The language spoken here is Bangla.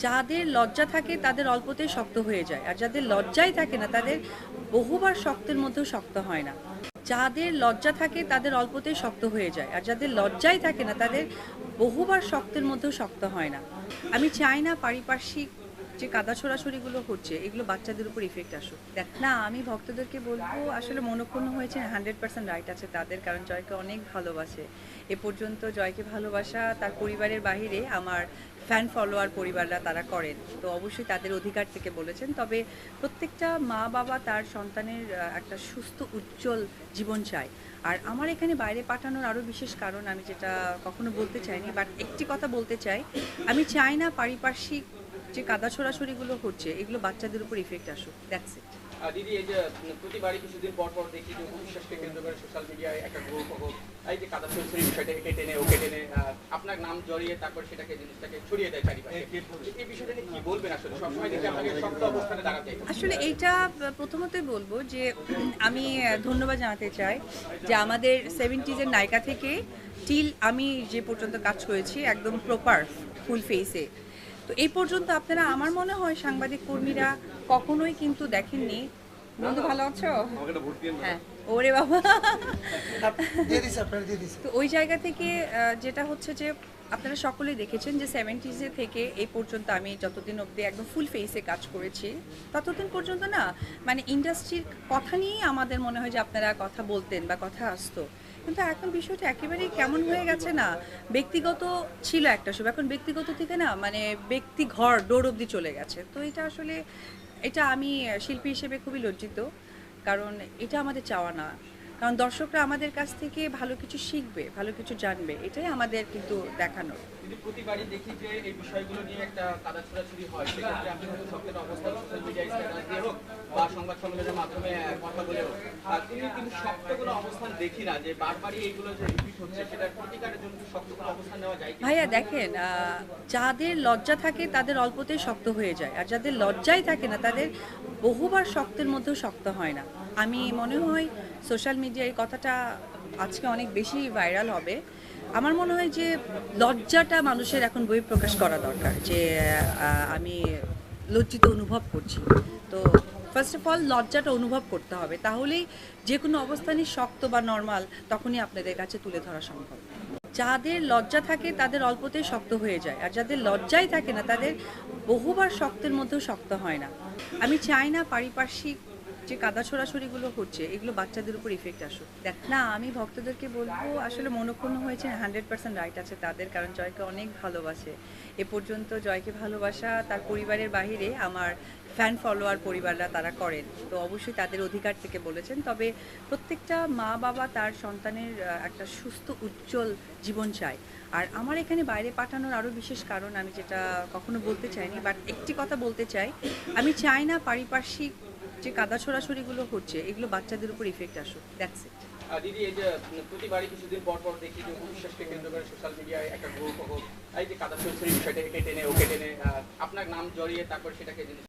যাদের লজ্জা থাকে তাদের অল্পতেই শক্ত হয়ে যায়, আর যাদের লজ্জাই থাকে না তাদের বহুবার শক্তের মধ্যেও শক্ত হয় না। যাদের লজ্জা থাকে তাদের অল্পতেই শক্ত হয়ে যায়, আর যাদের লজ্জাই থাকে না তাদের বহুবার শক্তের মধ্যেও শক্ত হয় না। আমি চাই না পারিপার্শ্বিক যে কাদা ছোড়াছড়িগুলো হচ্ছে এগুলো বাচ্চাদের উপর ইফেক্ট আসুক। দেখ না, আমি ভক্তদেরকে বলবো আসলে মনক্ষুণ্ণ হয়েছে, 100% রাইট আছে তাদের, কারণ জয়কে অনেক ভালোবাসে। এ পর্যন্ত জয়কে ভালোবাসা তার পরিবারের বাহিরে আমার ফ্যান ফলোয়ার পরিবাররা তারা করেন, তো অবশ্যই তাদের অধিকার থেকে বলেছেন। তবে প্রত্যেকটা মা বাবা তার সন্তানের একটা সুস্থ উজ্জ্বল জীবন চায়। আর আমার এখানে বাইরে পাঠানোর আরও বিশেষ কারণ আমি যেটা কখনো বলতে চাইনি, বাট একটি কথা বলতে চাই, আমি চাই না পারিপার্শ্বিক যে কাদা ছোড়াছড়িগুলো হচ্ছে এগুলো বাচ্চাদের উপর ইফেক্ট আসুক। That's it. দিদি, এই যে প্রতিবারই কিছুদিন পর পর দেখি যে বিশ্বাসকে কেন্দ্র করে সোশ্যাল মিডিয়ায় একটা গ্রুপ হোক, এই যে কাদা ছড়ি বিষয়টা একে টেনে ওকে টেনে আপনার নাম জড়িয়ে তারপর জিনিসটাকে ছড়িয়ে দেয় চারিপাশে। এই বিষয়টা নিয়ে কি বলবেন? আসলে সবসময় দেখি আপনাকে শক্ত অবস্থানে দাঁড়াতে। আসলে এইটা প্রথমতই বলবো যে আমি ধন্যবাদ জানাতে চাই যে আমাদের 70s নায়িকা থেকে টিল আমি যে পর্যন্ত কাজ করেছি একদম প্রপার ফুল ফেসে, তো এই পর্যন্ত আপনারা আমার মনে হয় সাংবাদিক কর্মীরা কখনোই কিন্তু দেখেননি। বন্ধু ভালো আছো? হ্যাঁ, ওরে বাবা। তো ওই জায়গা থেকে যেটা হচ্ছে যে আপনারা সকলেই দেখেছেন যে 70s থেকে এই পর্যন্ত আমি যতদিন অবধি একদম ফুল ফেসে কাজ করেছি ততদিন পর্যন্ত না, মানে ইন্ডাস্ট্রির কথা নিয়েই আমাদের মনে হয় যে আপনারা কথা বলতেন বা কথা আসতো, কিন্তু এখন বিষয়টা একেবারেই কেমন হয়ে গেছে না, ব্যক্তিগত ছিল একটা সময়, এখন ব্যক্তিগত থেকে না মানে ব্যক্তি ঘর ডোর অবধি চলে গেছে। তো এটা আসলে এটা আমি শিল্পী হিসেবে খুবই লজ্জিত, কারণ এটা আমাদের চাওয়া না। কারণ দর্শকরা আমাদের কাছ থেকে ভালো কিছু শিখবে, ভালো কিছু জানবে, এটাই আমাদের কিন্তু দেখানোর। কিন্তু প্রতিবারই দেখি যে এই বিষয়গুলো নিয়ে একটা কাদা ছোড়াছড়ি হয়, সেক্ষেত্রে আপনি হয়তো শক্তের অবস্থান সোশ্যাল মিডিয়ায় স্ট্যাটাস দিয়ে হোক বা সংবাদ সম্মেলনের মাধ্যমে কথা বলে হোক, কিন্তু শক্ত কোনো অবস্থান দেখি না, যে বারবারই এইগুলো যে রিপিট হচ্ছে সেটার প্রতিকারের জন্য কি শক্ত কোনো অবস্থান নেওয়া যায়? ভাইয়া দেখেন, যাদের লজ্জা থাকে তাদের অল্পতেই শক্ত হয়ে যায়, আর যাদের লজ্জাই থাকে না তাদের বহুবার শক্তের মধ্যেও শক্ত হয় না। আমি মনে হয় সোশ্যাল মিডিয়ায় এই কথাটা আজকে অনেক বেশি ভাইরাল হবে। আমার মনে হয় যে লজ্জাটা মানুষের এখন বহিঃপ্রকাশ করা দরকার, যে আমি লজ্জিত অনুভব করছি। তো ফার্স্ট অফ অল লজ্জাটা অনুভব করতে হবে, তাহলেই যে কোনো অবস্থানই শক্ত বা নর্মাল তখনই আপনাদের কাছে তুলে ধরা সম্ভব। যাদের লজ্জা থাকে তাদের অল্পতেই শক্ত হয়ে যায়, আর যাদের লজ্জাই থাকে না তাদের বহুবার শক্তের মধ্যেও শক্ত হয় না। আমি চাই না পারিপার্শ্বিক যে কাদা ছোড়াছড়িগুলো হচ্ছে এগুলো বাচ্চাদের উপর ইফেক্ট আসুক। দেখ না, আমি ভক্তদেরকে বলবো আসলে মনক্ষুণ্ণ হয়েছে, 100% রাইট আছে তাদের, কারণ জয়কে অনেক ভালোবাসে। এ পর্যন্ত জয়কে ভালোবাসা তার পরিবারের বাহিরে আমার ফ্যান ফলোয়ার পরিবাররা তারা করেন, তো অবশ্যই তাদের অধিকার থেকে বলেছেন। তবে প্রত্যেকটা মা বাবা তার সন্তানের একটা সুস্থ উজ্জ্বল জীবন চায়। আর আমার এখানে বাইরে পাঠানোর আরও বিশেষ কারণ আমি যেটা কখনো বলতে চাইনি, বাট একটি কথা বলতে চাই, আমি চাই না পারিপার্শ্বিক যে কাদা ছোড়াছড়িগুলো হচ্ছে এগুলো বাচ্চাদের উপর ইফেক্ট আসুক। That's it. দিদি, এই যে প্রতিবারই কিছুদিন পর পর দেখি যে বিশ্বাসকে কেন্দ্র করে সোশ্যাল মিডিয়ায় একটা গ্রুপ হোক, এই যে কাদা ছড়ি বিষয়টা একে টেনে ওকে টেনে আপনার নাম জড়িয়ে তারপর জিনিস